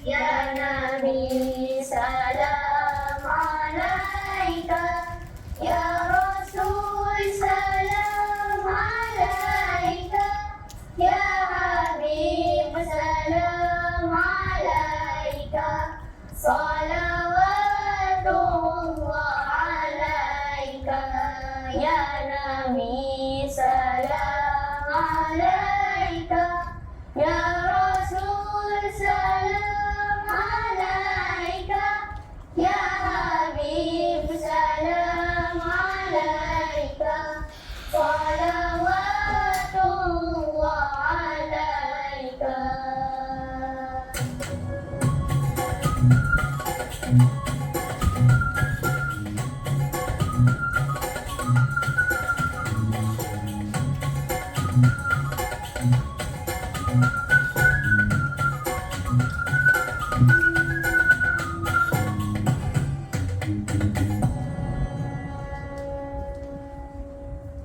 Ya Nabi salam alaika, Ya Rasul salam alaika, Ya Habib salam alaika, salawatullah alaika, Ya Nabi salam alaika, Ya Rasul salam alaika, Ya Habib salam alaika, salawatullah alaika.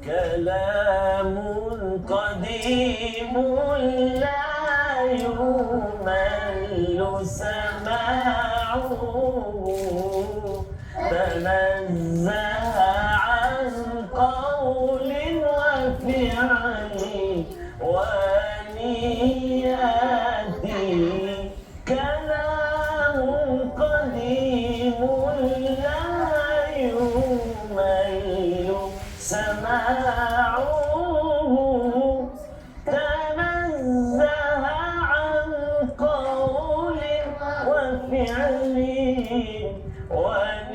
كلام قديم لا يمل سماعه تنزه عن قول وفعل ونيات كلام قديم لا يمل سماعه تنزه عن قول وفعل ونيات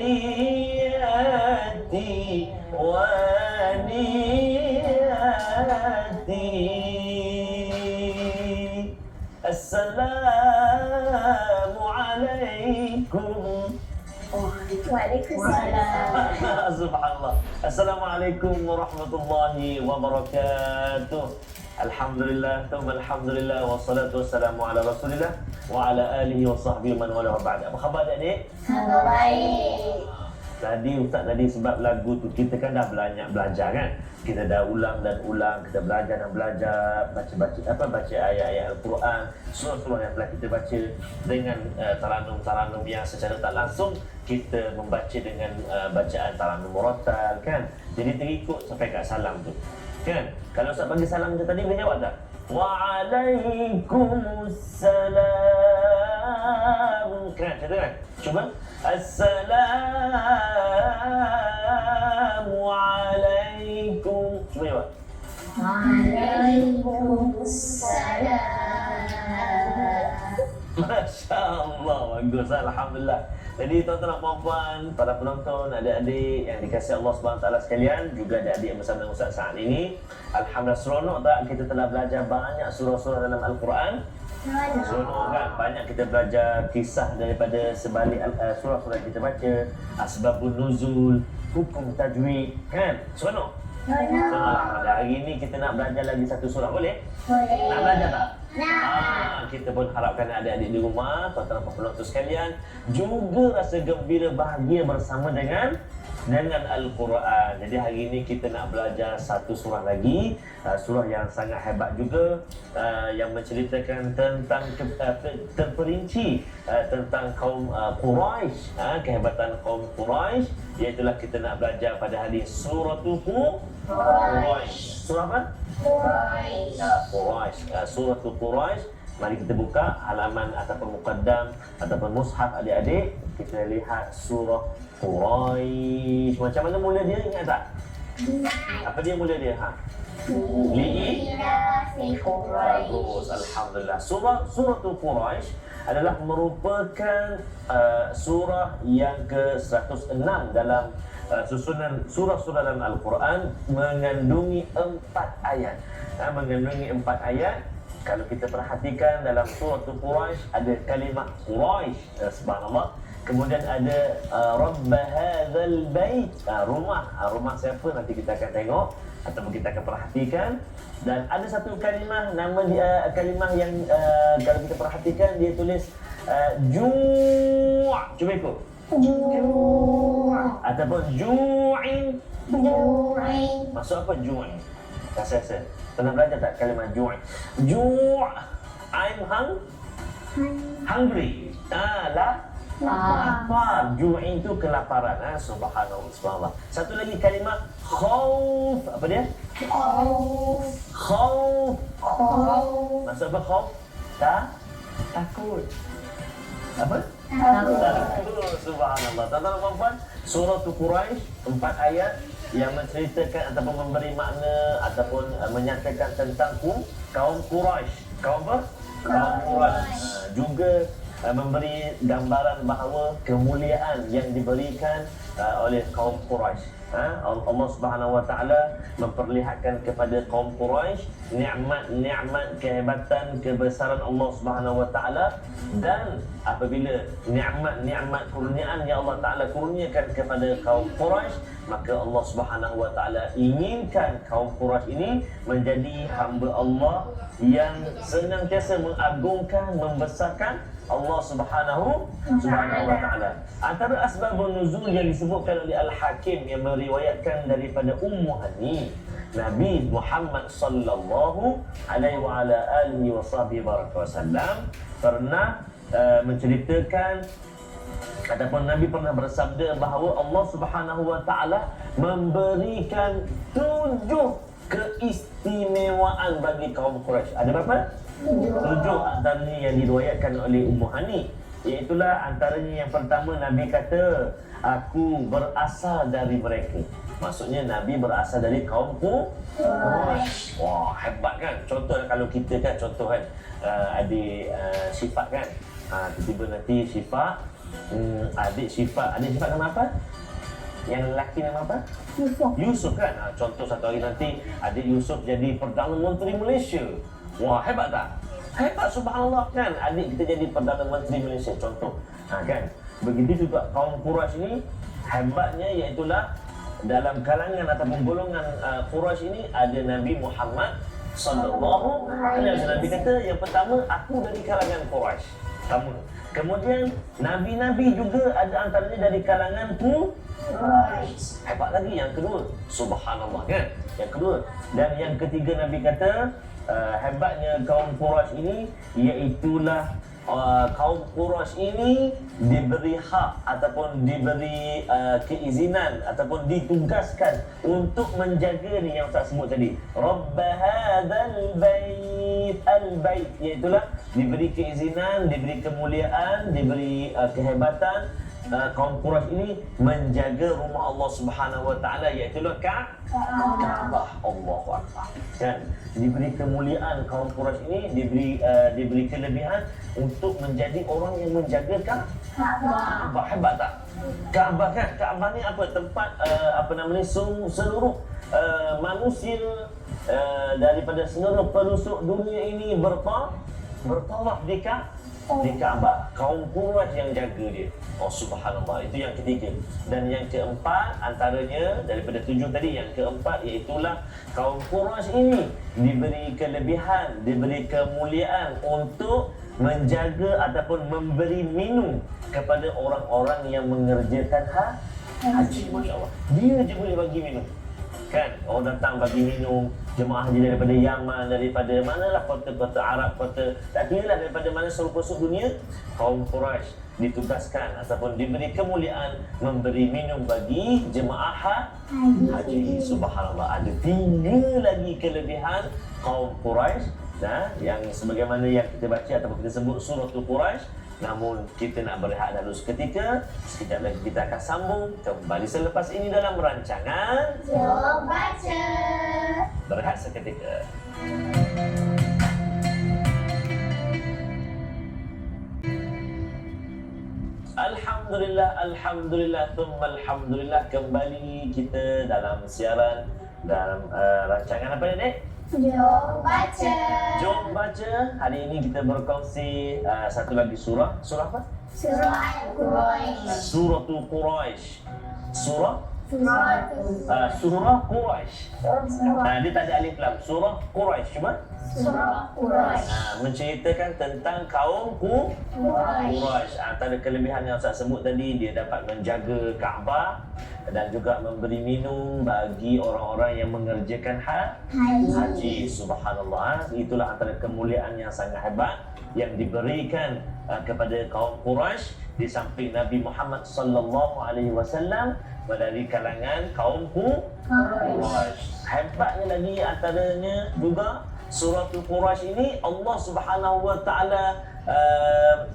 السلام عليكم. Waalaikumsalam. Subhanallah. Assalamualaikum warahmatullahi wabarakatuh. Alhamdulillah, alhamdulillah, wassalatu wassalamu ala Rasulillah wa ala alihi wa sahbihi man wala wa ba'da. Apa khabar adik-adik? Baik. Tadi Ustaz tadi sebab lagu tu kita kan dah banyak belajar kan. Kita dah ulang dan ulang, kita belajar dan belajar baca ayat-ayat Al-Quran, surah-surah yang telah kita baca dengan taranum-taranum yang secara tak langsung kita membaca dengan bacaan taranum murattal kan. Jadi terikut sampai kat salam tu. Kan? Kalau Ustaz bagi salam tu tadi boleh jawab tak? Waalaikumsalam. Kan? Kata kan? Cuba. Assalamualaikum. Cuba jawab. Waalaikumsalam. Masya Allah, bagus. Alhamdulillah. Jadi tuan-tuan dan puan-puan, para penonton, adik-adik yang dikasihi Allah SWT sekalian, juga adik-adik yang bersama dengan Ustaz saat ini, alhamdulillah, seronok tak kita telah belajar banyak surah-surah dalam Al-Quran? Seronok kan? Banyak kita belajar kisah daripada sebalik surah-surah yang kita baca, asbabun nuzul, hukum tajwid, kan? Seronok? Seronok. Hari ini kita nak belajar lagi satu surah, boleh? Boleh. Nak belajar tak? Nak. Kita pun harapkan adik-adik di rumah, tuan-tuan dan penonton sekalian, juga rasa gembira bahagia bersama dengan Al-Quran. Jadi hari ini kita nak belajar satu surah lagi, surah yang sangat hebat juga, yang menceritakan tentang terperinci tentang kaum Quraisy, kehebatan kaum Quraisy. Iaitulah kita nak belajar pada hari Suratul Quraisy. Surah apa? Quraisy. Suratul Quraisy. Mari kita buka halaman ataupun muqaddam ataupun mushaf adik-adik. Kita lihat surah Quraisy. Macam mana mula dia, ingat tak? Apa dia mula dia? Bagus, alhamdulillah. Suratul Quraisy adalah merupakan surah yang ke-106 dalam susunan surah-surah dalam Al-Quran, mengandungi 4 ayat. Mengandungi 4 ayat. Kalau kita perhatikan dalam suratul Quraisy ada kalimah Quraisy, subhanallah. Kemudian ada Rabb hadzal bait, rumah siapa nanti kita akan tengok ataupun kita akan perhatikan. Dan ada satu kalimah, nama dia kalimah yang kalau kita perhatikan dia tulis ju'. Cuba ikut. Ju' Ataupun ju'in. Ju'in. Maksud apa ju'in? Rasa pernah belajar tak kalimah ju'? Ju', I'm hungry. lapar. Ju'i itu kelaparan. Subhanallah, subhanallah. Satu lagi kalimah khauf. Apa dia? Khauf. Maksud apa khauf? Takut. Apa? Takut. Subhanallah. Tuan-tuan dan puan-puan, surah Quraisy 4 ayat yang menceritakan ataupun memberi makna ataupun menyatakan tentang kaum Quraisy. Kaum apa? Kaum Quraisy. Juga memberi gambaran bahawa kemuliaan yang diberikan oleh kaum Quraisy. Allah Subhanahu wa taala memperlihatkan kepada kaum Quraisy nikmat-nikmat, kehebatan, kebesaran Allah Subhanahu wa taala, dan apabila nikmat-nikmat kurniaan yang Allah taala kurniakan kepada kaum Quraisy, maka Allah Subhanahu wa taala inginkan kaum Quraisy ini menjadi hamba Allah yang senantiasa mengagungkan, membesarkan Allah Subhanahu wa taala. Antara asbabun nuzul yang disebutkan oleh Al-Hakim yang meriwayatkan daripada Ummu Hani, Nabi Muhammad sallallahu alaihi wa ala alihi wasallam pernah menceritakan ataupun Nabi pernah bersabda bahawa Allah Subhanahu wa taala memberikan 7 keistimewaan bagi kaum Quraisy. Ada berapa? 7 antaranya yang diriwayatkan oleh Ummu Hani. Iaitulah antaranya yang pertama, Nabi kata, aku berasal dari mereka. Maksudnya Nabi berasal dari kaum Quraisy. Wah, hebat kan? Contoh kalau kita kan, contoh kan, adik Syifa kan, tiba-tiba nanti Syifa, adik Syifa nama apa? Yang lelaki nama apa? Yusuf kan? Contoh satu hari nanti adik Yusuf jadi Perdana Menteri Malaysia. Wah, hebat tak? Hebat, subhanallah kan? Adik kita jadi Perdana Menteri Malaysia, contoh. Kan? Begitu juga kaum Quraisy ini hebatnya, iaitulah dalam kalangan ataupun golongan Quraisy ini ada Nabi Muhammad sallallahu alaihi wasallam. Nabi kata yang pertama, aku dari kalangan Quraisy. Kemudian nabi-nabi juga ada antaranya dari kalangan Quraisy. Hebat lagi yang kedua, subhanallah kan? Yang kedua, dan yang ketiga Nabi kata hebatnya kaum Quraisy ini, iaitulah kaum Quraisy ini diberi hak ataupun diberi keizinan ataupun ditugaskan untuk menjaga ni yang saya sebut tadi, Rabb hadzal bait, al-bait, iaitulah diberi keizinan, diberi kemuliaan, diberi kehebatan kaum Quraisy ini menjaga rumah Allah Subhanahu wa taala, iaitu Ka'bah. Allahu akbar. Kan diberi kemuliaan kaum Quraisy ini, diberi kelebihan untuk menjadi orang yang menjaga Ka'bah. Hebat tak? Ka'bah kan? Ka'bah ni apa? Tempat seluruh manusia daripada seluruh pelosok dunia ini bertawaf di Ka'bah. Kaum Quraisy yang jaga dia. Oh, subhanallah. Itu yang ketiga. Dan yang keempat antaranya daripada 7 tadi, yang keempat iaitulah kaum Quraisy ini diberi kelebihan, diberi kemuliaan untuk menjaga ataupun memberi minum kepada orang-orang yang mengerjakan haji. Masya Allah. Dia je boleh bagi minum. Kan, orang datang bagi minum, jemaah haji daripada Yaman, daripada manalah kota-kota Arab, kota tak kiralah daripada mana seluruh pelosok dunia, kaum Quraisy ditugaskan ataupun diberi kemuliaan memberi minum bagi jemaah haji. Subhanallah. Ada 3 lagi kelebihan kaum Quraisy, yang sebagaimana yang kita baca ataupun kita sebut surah Quraisy. Namun kita nak berehat dahulu seketika. Sekejap lagi kita akan sambung kembali selepas ini dalam rancangan Jom baca. Berehat seketika. Alhamdulillah, thumma alhamdulillah. Kembali kita dalam siaran dalam rancangan apa ni, Dek? Jom baca. Jom baca. Hari ini kita berkongsi satu lagi surah. Surah apa? Surah Quraisy. Surah Quraisy. Surah Quraisy. Dia tak ada alif lam. Surah Quraisy cuma Surah Quraisy. menceritakan tentang kaum Quraisy. Antara kelebihan yang saya sebut tadi, dia dapat menjaga Kaabah dan juga memberi minum bagi orang-orang yang mengerjakan haji. Subhanallah. Itulah antara kemuliaan yang sangat hebat yang diberikan kepada kaum Quraisy di samping Nabi Muhammad sallallahu alaihi wasallam dari kalangan kaum Quraisy. Hebatnya lagi antaranya juga surah Quraisy ini Allah Subhanahu wa taala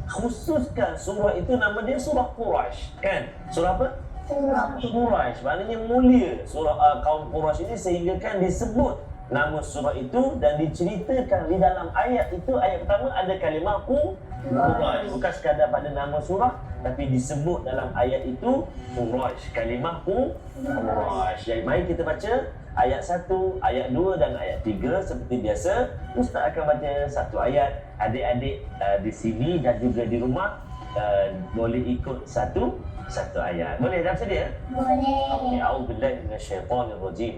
khususkan surah itu nama dia surah Quraisy, kan? Surah apa? Surah Quraisy, maknanya mulia surah kaum Quraisy ini sehingga kan disebut nama surah itu dan diceritakan di dalam ayat itu. Ayat pertama ada kalimah Quraisy, bukan sekadar pada nama surah tapi disebut dalam ayat itu Quraisy, kalimah Quraisy. Jadi mari kita baca ayat 1, ayat 2 dan ayat 3 seperti biasa. Ustaz akan baca satu ayat, adik-adik di sini dan juga di rumah boleh ikut satu ayat. Boleh dah sedia? boleh. Okey, a'udzubillahi minasyaitonirrajim.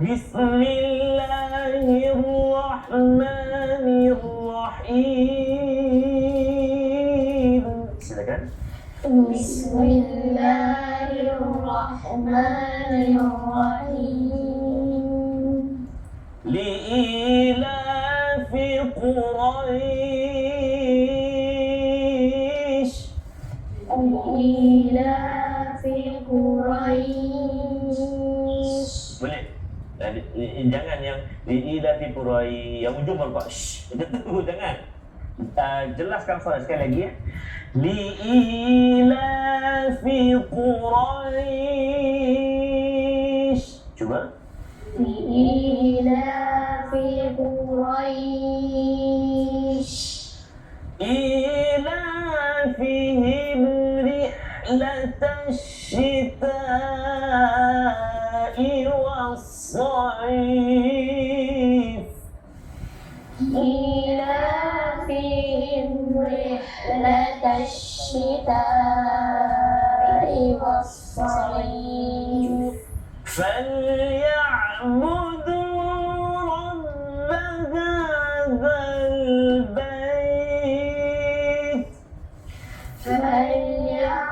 Bismillahirrahmanirrahim. Silakan. Bismillahirrahmanirrahim. Li'ilafi Quraisy. Ila fi Quraisy. Boleh. Jangan yang li'ilafi Quraisy yang ujung baru shh. Itu jangan. Jelaskan soalan sekali lagi ya. Li'ilafi Quraisy. Cuba. Ila fi Quraisy. إيلافهم رحلة الشتاء والصيف. إلى فيهم رحلة الشتاء والصيف. فليعبدوا رب هذا البيت. فليعبدوا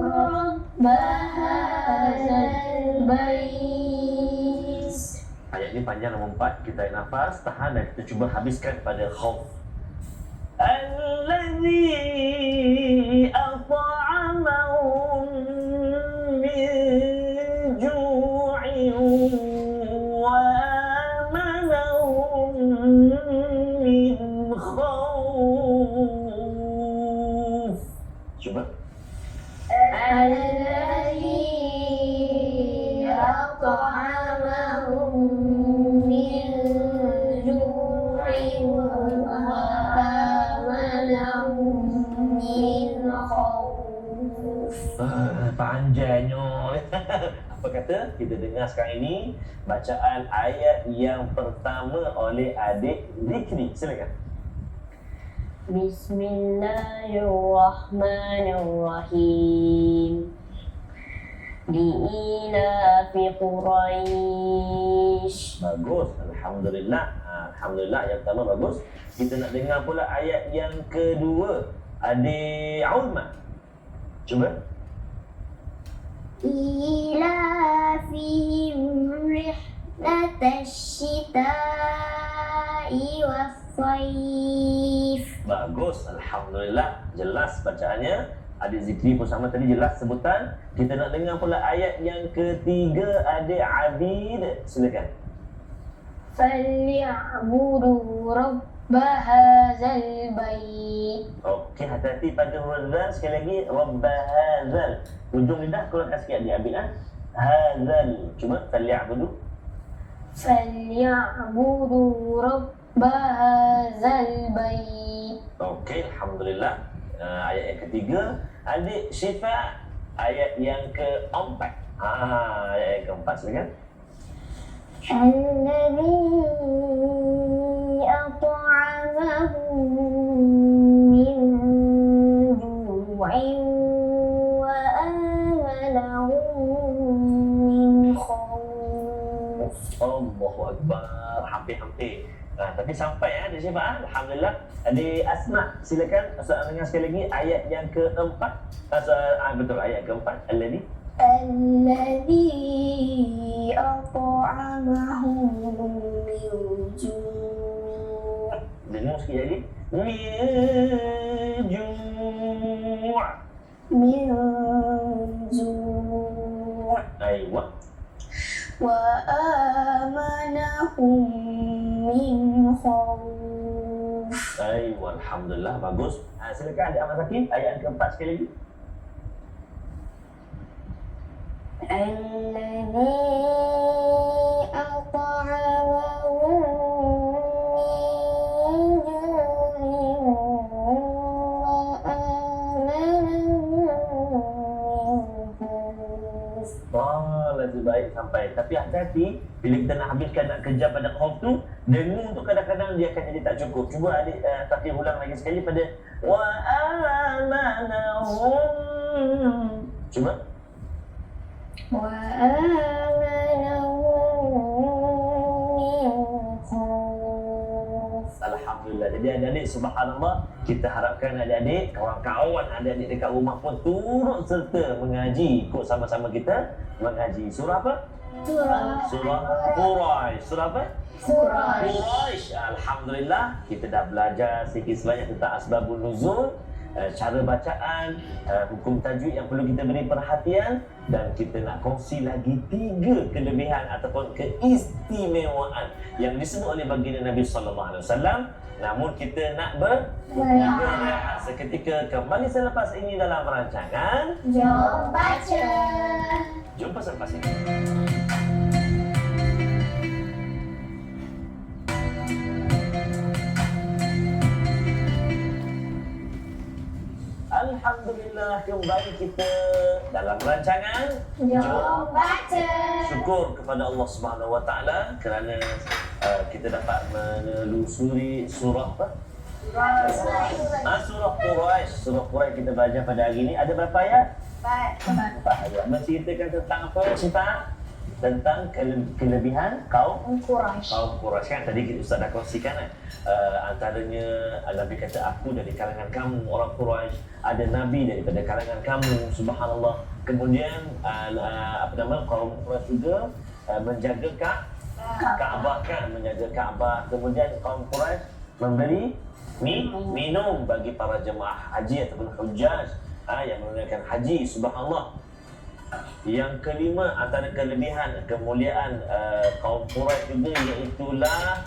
رب هذا البيت. Ayat ini panjang nombor 4. Kita tarik nafas, tahan dan kita cuba habiskan pada khauf. Alladhi at'amahum min ju'in wa amanahum min khauf. Cuba. الذي أطعمهم من جوع وآمنهم من خوف. Panjangnya. Apa kata? Kita dengar sekarang ini bacaan ayat yang pertama oleh adik Zikri. Silakan. Bismillahirrahmanirrahim. Li'ilafi Quraisy. Bagus. Alhamdulillah. Alhamdulillah yang pertama bagus. Kita nak dengar pula ayat yang kedua. Adik Ulma. Cuba. إيلافهم رحلة الشتاء والصيف. Bagus. Alhamdulillah. Jelas bacaannya. Adik Zikri pun sama tadi jelas sebutan. Kita nak dengar pula ayat yang ketiga. Adik Abid. Silakan. فليعبدوا رب هذا البيت. Okey, hati-hati pada huruf zal. Sekali lagi, Rabba hazal. Ujung lidah keluarkan sikit adik Abid. Hazal. Cuma, falyabudu. فليعبدوا رب هذا البيت. Okey, Alhamdulillah. Ayat yang ketiga. Adik Syifa, ayat yang keempat. Ayat yang keempat, silakan. الذي أطعمهم من جوع وآمنهم من خوف. Allahu Akbar. Hampir-hampir. Tapi sampai Adik Syifa. Alhamdulillah. Adik Asma, silakan. Ustaz dengar sekali lagi ayat yang keempat. Betul, ayat keempat. Alladhi. الذي أطعمهم من جوع Dengar sikit lagi. Min ju'. من جوع Aywa. وآمنهم من خوف. Aywa, alhamdulillah, bagus. Silakan Adik Ahmad Zaki, ayat yang keempat sekali lagi. الذي أطعمهم Lebih baik sampai. Tapi hati-hati bila kita nak habiskan, nak kejar pada khauf tu, dengung tu kadang-kadang dia akan jadi tak cukup. Cuba adik Taqi ulang lagi sekali pada wa amanahum. Cuba. Alhamdulillah. Jadi adik-adik, subhanallah, kita harapkan adik-adik, kawan-kawan adik-adik dekat rumah pun turut serta mengaji, ikut sama-sama kita mengaji. Surah apa? Surah Quraisy. Surah apa? Quraisy. Alhamdulillah, kita dah belajar sikit sebanyak tentang asbabun nuzul, cara bacaan, hukum tajwid yang perlu kita beri perhatian, dan kita nak kongsi lagi 3 kelebihan ataupun keistimewaan yang disebut oleh baginda Nabi sallallahu alaihi wasallam. Namun kita nak berehat seketika. Kembali selepas ini dalam rancangan Jom baca. Jumpa selepas ini. Alhamdulillah, kembali kita dalam rancangan Jom baca. Syukur kepada Allah Subhanahu Wa Taala kerana kita dapat menelusuri surah apa? Surah Quraisy. Surah Quraisy kita belajar pada hari ini. Ada berapa ayat? 4 ayat. Menceritakan tentang apa, Syifa? Tentang kelebihan kaum Quraisy. Kaum Quraisy kan tadi Ustaz dah kongsikan kan. Antaranya Nabi kata, aku dari kalangan kamu orang Quraisy, ada Nabi daripada kalangan kamu, subhanallah. Kemudian apa nama, kaum Quraisy juga menjaga Kaabah kan, menjaga Kaabah. Kemudian kaum Quraisy memberi minum bagi para jemaah haji ataupun hujjaj yang menunaikan haji, subhanallah. Yang kelima antara kelebihan kemuliaan kaum Quraisy juga, iaitulah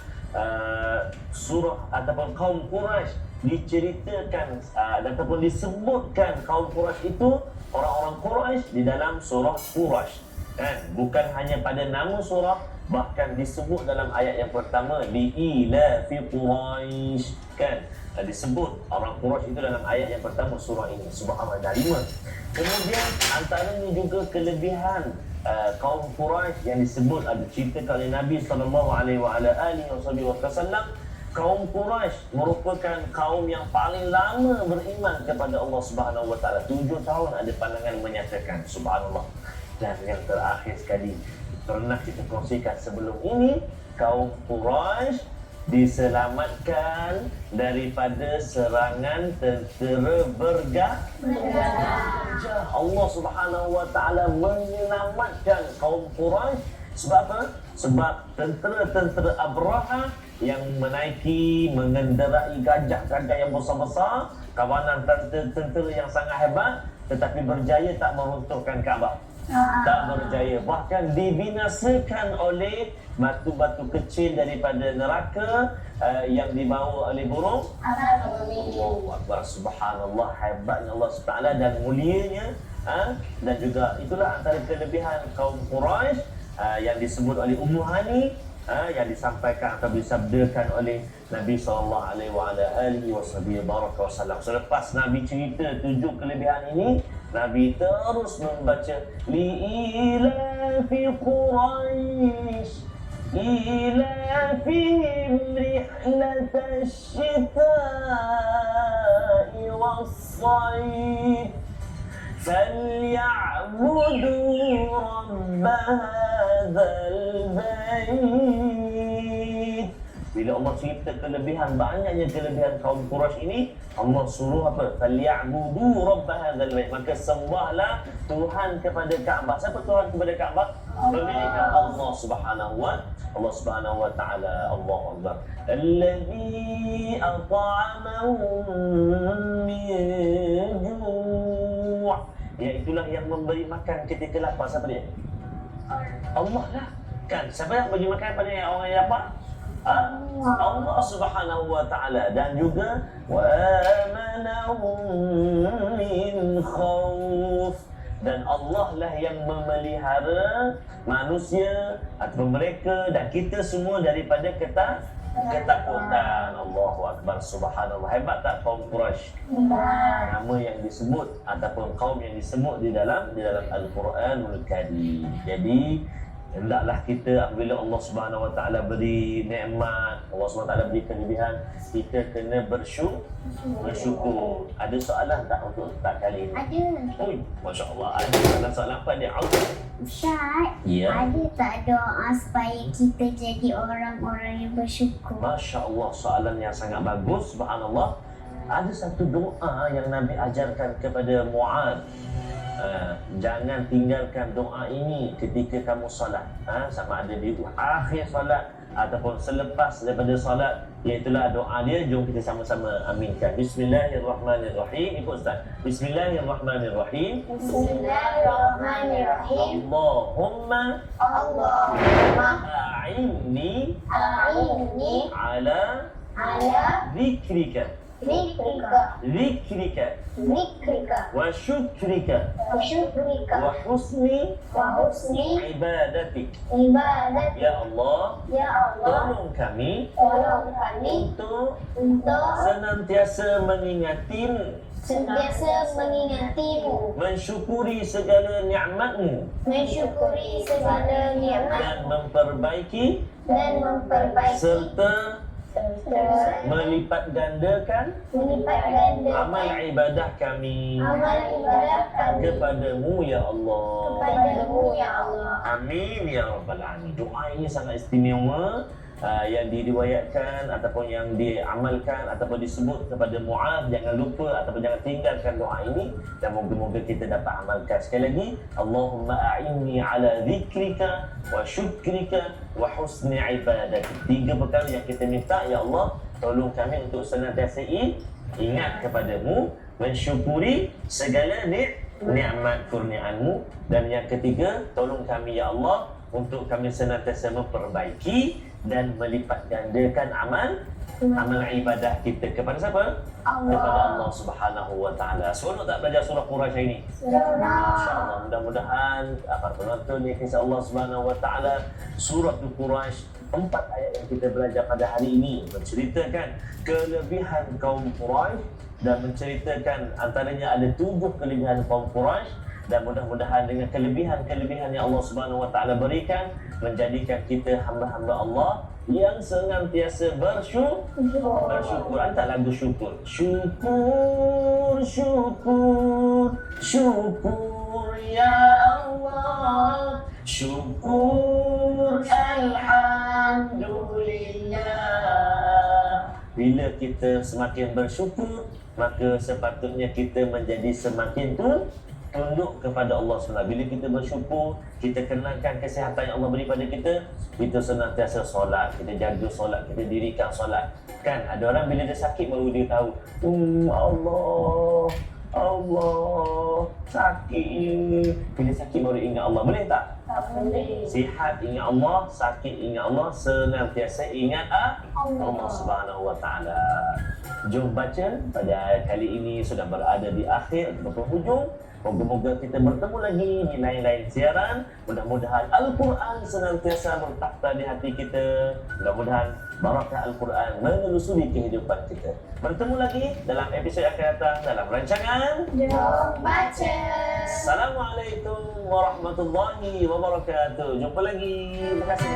surah ataupun kaum Quraisy diceritakan ataupun disebutkan kaum Quraisy itu orang-orang Quraisy di dalam surah Quraisy kan, bukan hanya pada nama surah, bahkan disebut dalam ayat yang pertama, liila fi Quraisy kan, disebut orang Quraisy itu dalam ayat yang pertama surah ini, subhanallah. Ada 5. Kemudian antaranya juga kelebihan kaum Quraisy yang disebut, ada cerita oleh Nabi SAW. Kaum Quraisy merupakan kaum yang paling lama beriman kepada Allah Subhanahu Wa Taala. 7 tahun ada pandangan menyatakan, subhanallah. Dan yang terakhir sekali, pernah kita kongsikan sebelum ini, kaum Quraisy diselamatkan daripada serangan tentera bergajah. Allah Subhanahu Wa Taala menyelamatkan kaum Quraisy. Sebab apa? Sebab tentera-tentera Abraha yang menaiki, mengendarai gajah-gajah yang besar-besar, kawanan tentera yang sangat hebat, tetapi berjaya tak meruntuhkan Kaabah. Tak berjaya, bahkan dibinasakan oleh batu-batu kecil daripada neraka yang dibawa oleh burung. Allahu Akbar, subhanallah, hebatnya Allah SWT dan mulianya. Dan juga itulah antara kelebihan kaum Quraisy yang disebut oleh Ummu Hani, yang disampaikan atau disabdakan oleh Nabi SAW. Selepas Nabi cerita 7 kelebihan ini, Nabi terus membaca li'ilafi Quraisy ilafihim rihlatash shita'i was-sayf فليعبدوا رب هذا البيت. Bila Allah cerita kelebihan, banyaknya kelebihan kaum Quraisy ini, Allah suruh apa? فليعبدوا رب هذا البيت. Maka sembahlah Tuhan kepada Kaabah. Siapa Tuhan kepada Kaabah? Pemilik Allah Subhanahu Wa Allah Subhanahu wa taala. Allahu akbar. Allazi at'amahum min ju'. Iaitulah yang memberi makan ketika lapar. Siapa dia? Allah lah. Kan siapa yang bagi makan pada orang yang lapar? Allah Subhanahu wa taala. Dan juga wa amanahum min khauf. Dan Allah lah yang memelihara manusia atau mereka dan kita semua daripada ketakutan. Allahu akbar, subhanallah. Hebat tak kaum Quraisy? Nama yang disebut ataupun kaum yang disebut di dalam Al-Quranul Karim. Jadi hendaklah kita apabila Allah Subhanahu wa taala beri nikmat, Allah Subhanahu wa taala beri kelebihan, kita kena bersyukur. Ada soalan tak untuk Ustaz kali ini? Ada. Oi, masya-Allah. Ada soalan apa dia? Ustaz, Ya. ada tak doa supaya kita jadi orang-orang yang bersyukur? Masya-Allah, soalan yang sangat bagus. Subhanallah. Ada satu doa yang Nabi ajarkan kepada Mu'adz. Jangan tinggalkan doa ini ketika kamu salat, sama ada di akhir salat ataupun selepas daripada salat, iaitulah doa dia. Jom kita sama-sama aminkan. Bismillahirrahmanirrahim. Ikut Ustaz. Bismillahirrahmanirrahim. Bismillahirrahmanirrahim. Allahumma a'inni ala zikrika wa syukrika wa husni ibadatik. Ya Allah, tolong kami untuk senantiasa mengingatimu, mensyukuri segala nikmat-Mu dan memperbaiki serta melipat gandakan amal ibadah kami kepadamu ya Allah. Amin ya rabbal alamin. Doa ini sangat istimewa yang diriwayatkan ataupun yang diamalkan ataupun disebut kepada Mu'adz. Jangan lupa ataupun jangan tinggalkan doa ini dan moga-moga kita dapat amalkan. Sekali lagi, Allahumma a'inni ala zikrika wa syukrika wa husni ibadatik. 3 perkara yang kita minta. Ya Allah, tolong kami untuk senantiasa ingat kepadamu, mensyukuri segala nikmat kurniaan-Mu, dan yang ketiga, tolong kami ya Allah untuk kami senantiasa memperbaiki dan melipat gandakan amal ibadah kita kepada siapa? Kepada Allah Subhanahu wa taala. Seronok tak belajar surah Quraisy ini? Masya-Allah. Mudah-mudahan para penonton ni kisah Allah Subhanahu wa taala, surah Quraisy, 4 ayat yang kita belajar pada hari ini menceritakan kelebihan kaum Quraisy dan menceritakan antaranya ada 7 kelebihan kaum Quraisy. Dan mudah-mudahan dengan kelebihan-kelebihan yang Allah Subhanahu wa taala berikan menjadikan kita hamba-hamba Allah yang senantiasa bersyukur. Antara lagu syukur. Syukur, syukur, syukur ya Allah. Syukur, alhamdulillah. Bila kita semakin bersyukur, maka sepatutnya kita menjadi semakin tunduk kepada Allah SWT. Bila kita bersyukur, kita kenangkan kesihatan yang Allah beri pada kita, kita senantiasa solat, kita jaga solat, kita dirikan solat. Kan ada orang bila dia sakit baru dia tahu, Allah sakit ini. Bila sakit baru ingat Allah. Boleh tak? Tak boleh. Sihat ingat Allah, sakit ingat Allah, senantiasa ingat Allah Subhanahu wa taala. Jom baca pada kali ini sudah berada di akhir atau penghujung. Moga-moga kita bertemu lagi di lain-lain siaran. Mudah-mudahan Al-Quran senantiasa bertakhta di hati kita. Mudah-mudahan barakah Al-Quran menelusuri kehidupan kita. Bertemu lagi dalam episod akan datang dalam rancangan Jom baca. Assalamualaikum warahmatullahi wabarakatuh. Jumpa lagi. Terima kasih.